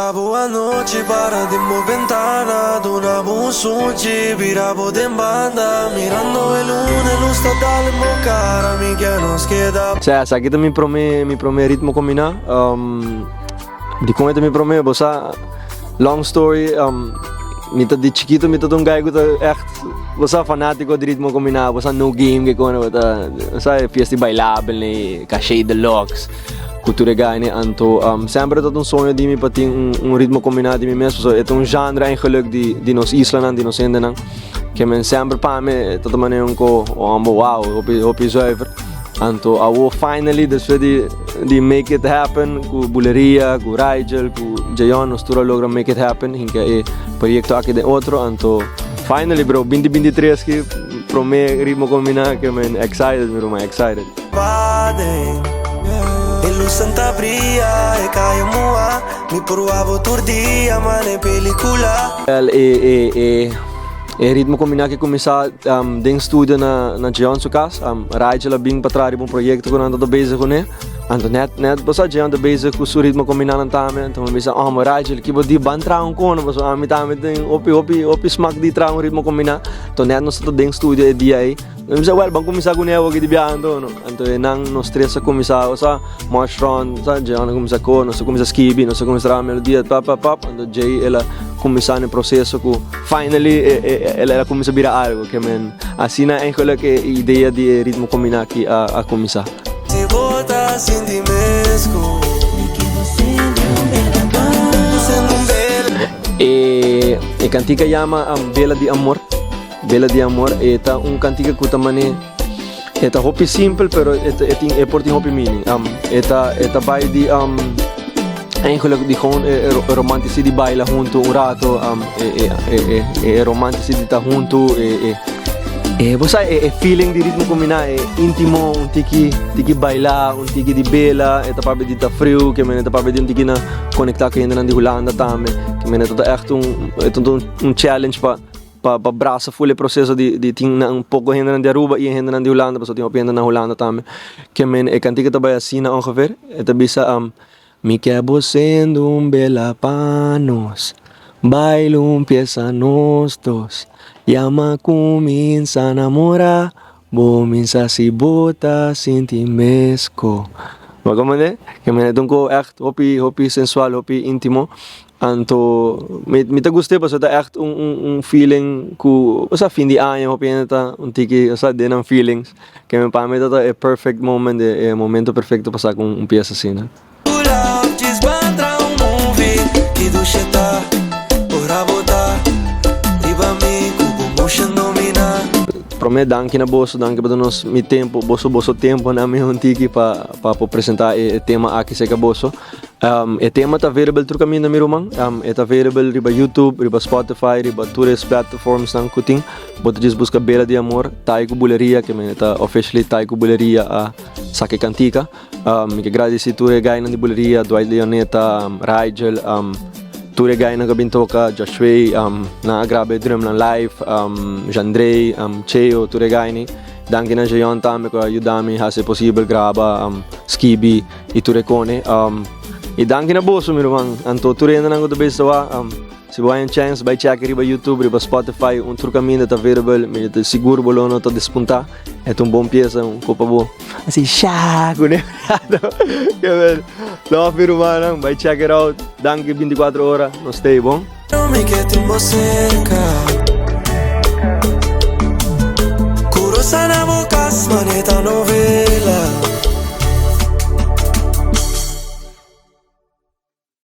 Boa noite, para de ventana, donavo un sushi, viravo de banda, mirando el lune, luz total en mo cara, mi que nos queda. Cioè, sai che mi prome ritmo combina, di come mi prome, bosa, long story, mita di chiquito, mita de guy que echt, bosa fanático de ritmo combina, bosa no game que quando, sai, fiesti bailabili, cachet deluxe. Cultura gaine, anto sempre dat een sonho die me pati een ritmo combinado die me mesmo, so het een genre eigenlijk die nos Island die nos Indenang, que men sempre pa me tot maneira ko ambo wow, hopi zuiver, anto awo finally dus die make it happen, ku buleria, ku Rigel, ku Jayon, nos tura logra make it happen, hinka e proyecto aqui de outro, anto finally bro, 2023 ki pro me ritmo combinado que men excited, bro, my excited. Santa Bria e caio mua mi provavo turdia ma ne pellicola e ritmo combinado que começar dentro studio na Jean Sucas Rigel bing patrari um projeto que ando bezig com né ando net bosa Jean bezig com o ritmo combinado também então me bisa mas Rigel que bodi ban traun kono bosa ami também tem opi smack di traun ritmo combinado então net nós tô dentro studio e dia aí bisa well bang começar com nevo que di biando no então nang nos três a começar osa Marshron sa Jean começar com nós começar skibi nós começar a melodia pap ando Jay ela começar no processo que finally ela começa a virar algo que men assim na eigenlijk a ideia de ritmo combinado aqui a começar se bota senti mesco e cantica chama Bela de Amor eta cantica que também eta hopi simple pero é porti hopi meaning eta vai de eigenlijk die gewoon romantici die baila junto un rato romantici di ta junto você é feeling di ritmo combinado é íntimo un tiki baila un tiki di bela eta pabe di ta frio que men eta pabe di un tiki na conectar que ainda na Holanda também que men eta echt un challenge pa braça full processo di ting na un pouco ainda na Aruba e ainda na Holanda mas tinha openda na Holanda também que men é cantiga também assim na ongeveer eta bisa me quero sendo bela panos, bailo empieza nos dos, llama comienza a namorar, comienza si bota sentimesco. Maar kom maar que me donko echt hopi sensual, hopi intimo. Anto, me te gustei, parce que echt un feeling ku, osa fin di anno, hopi neta un tiki, osa denang feelings, que me pa me tata a perfect moment, e momento perfecto passar com un pieza assim, né? Para mim, danke na bolso, danke para nós mi tempo, bolso tempo na minha tiki para apresentar o tema aqui seca bolso. O tema está available no caminho na minha mão, está available riba YouTube, riba Spotify, riba todas as plataformas nang kuting. Bota diz busca Bela de Amor, Taiko Buleria, que está officially Taiko Buleria a Sake Cantica. Me agradeci ture gaina de Buleria, Dwight Leoneta, Rigel, ture gaina gabintoka, Joshua, na grabe drum na live, Jandrei, Cheo, ture gaini. Danke na Jayon também que ajudami a se possível grava Skibi e ture cone. E danke na bolso meu irmão, anto ture ainda não gosto se vai chance vai check riba YouTube, riba Spotify, outro caminho está available, me te seguro bolono está despontar. É bom pieza, copa boa. Assim, chaco, né? Que bem. Não, meu irmão, vai check it out. Danke 24 horas, não stay bom. Não me quero cerca. Curo sana bocas, maneta no ve.